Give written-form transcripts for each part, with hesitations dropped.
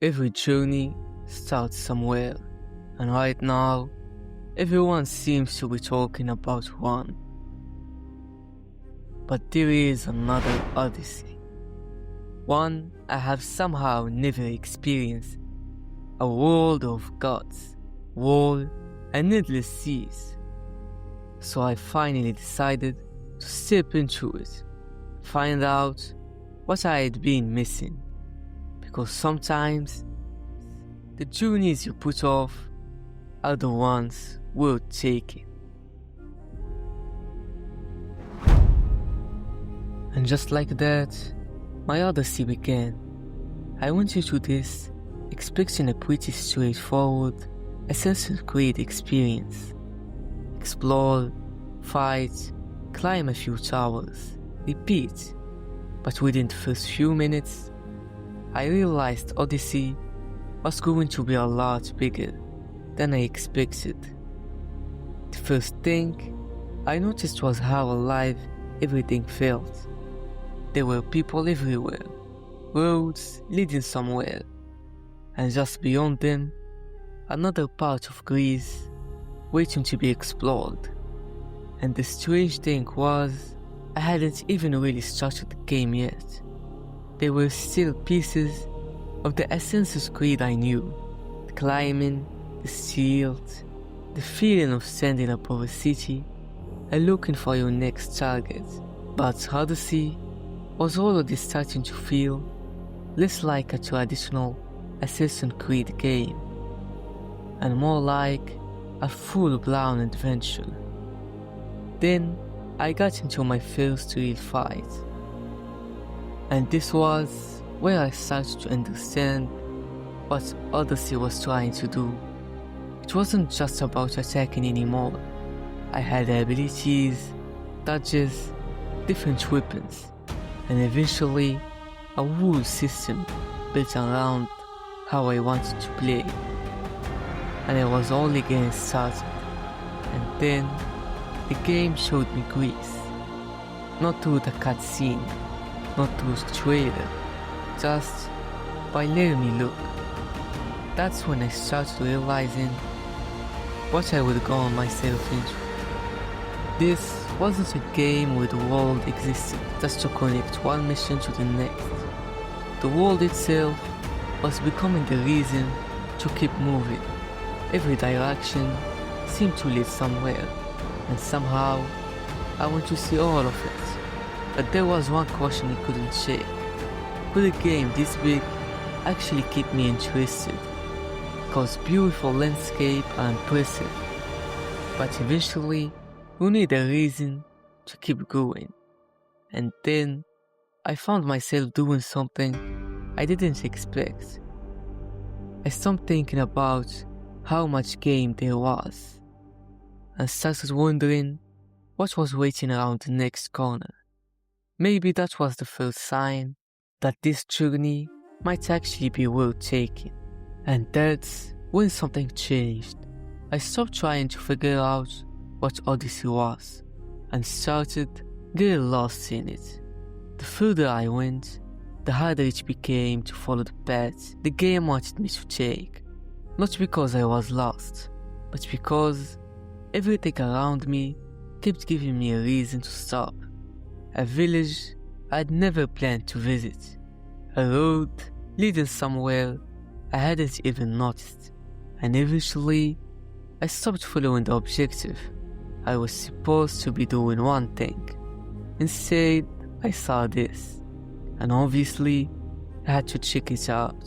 Every journey starts somewhere, and right now, everyone seems to be talking about one. But there is another Odyssey. One I have somehow never experienced. A world of gods, war, and endless seas. So I finally decided to step into it, find out what I had been missing. Because sometimes, the journeys you put off are the ones worth taking. And just like that, my Odyssey began. I went into this expecting a pretty straightforward Assassin's Creed experience. Explore, fight, climb a few towers, repeat. But within the first few minutes, I realized Odyssey was going to be a lot bigger than I expected. The first thing I noticed was how alive everything felt. There were people everywhere, roads leading somewhere, and just beyond them, another part of Greece waiting to be explored. And the strange thing was, I hadn't even really started the game yet. There were still pieces of the Assassin's Creed I knew. The climbing, the stealth, the feeling of standing above a city and looking for your next target. But Odyssey was already starting to feel less like a traditional Assassin's Creed game and more like a full-blown adventure. Then I got into my first real fight. And this was where I started to understand what Odyssey was trying to do. It wasn't just about attacking anymore. I had abilities, dodges, different weapons, and eventually a whole system built around how I wanted to play. And I was only getting started. And then the game showed me Greece. Not through the cutscene, not through the trailer, just by letting me look. That's when I started realizing what I would gotten myself into. This wasn't a game where the world existed just to connect one mission to the next. The world itself was becoming the reason to keep moving. Every direction seemed to lead somewhere, and somehow I want to see all of it. But there was one question I couldn't shake. Could a game this big actually keep me interested? Because beautiful landscape are impressive, but eventually you need a reason to keep going. And then I found myself doing something I didn't expect. I stopped thinking about how much game there was and started wondering what was waiting around the next corner. Maybe that was the first sign that this journey might actually be worth taking. And that's when something changed. I stopped trying to figure out what Odyssey was and started getting lost in it. The further I went, the harder it became to follow the path the game wanted me to take. Not because I was lost, but because everything around me kept giving me a reason to stop. A village I'd never planned to visit. A road leading somewhere I hadn't even noticed. And eventually, I stopped following the objective. I was supposed to be doing one thing. Instead, I saw this. And obviously, I had to check it out.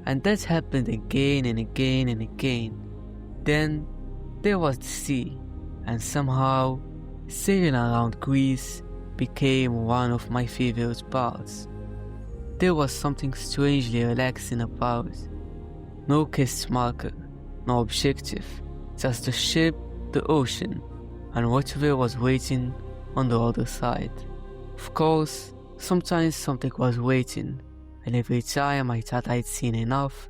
And that happened again and again and again. Then, there was the sea. And somehow, sailing around Greece became one of my favorite parts. There was something strangely relaxing about it. No quest marker, no objective, just the ship, the ocean, and whatever was waiting on the other side. Of course, sometimes something was waiting, and every time I thought I'd seen enough,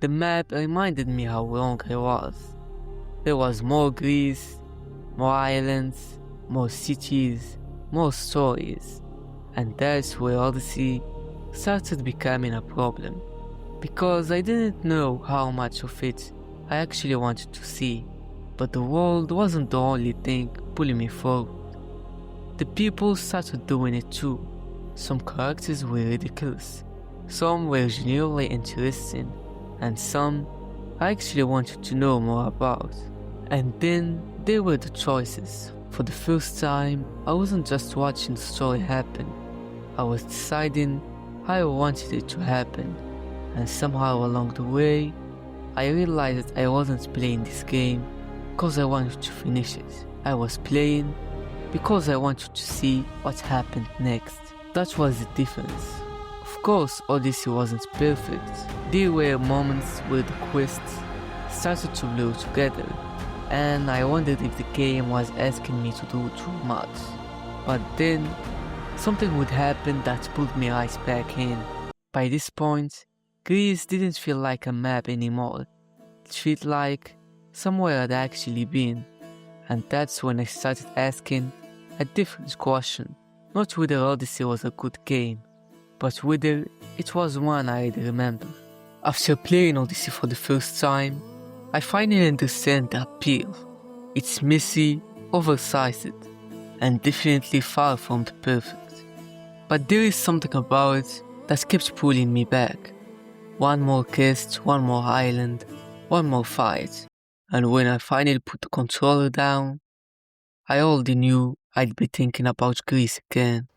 the map reminded me how wrong I was. There was more Greece, more islands, more cities, more stories, and that's where Odyssey started becoming a problem. because I didn't know how much of it I actually wanted to see. But the world wasn't the only thing pulling me forward. The people started doing it too. Some characters were ridiculous, some were genuinely interesting, and some I actually wanted to know more about. And then there were the choices. For the first time, I wasn't just watching the story happen, I was deciding how I wanted it to happen. And somehow along the way, I realized I wasn't playing this game because I wanted to finish it. I was playing because I wanted to see what happened next. That was the difference. Of course, Odyssey wasn't perfect. There were moments where the quests started to blur together, and I wondered if the game was asking me to do too much. But then, something would happen that pulled me right back in. By this point, Greece didn't feel like a map anymore. It felt like somewhere I'd actually been. And that's when I started asking a different question. Not whether Odyssey was a good game, but whether it was one I'd remember. After playing Odyssey for the first time, I finally understand the appeal. It's messy, oversized, and definitely far from the perfect. But there is something about it that kept pulling me back. One more quest, one more island, one more fight. And when I finally put the controller down, I already knew I'd be thinking about Greece again.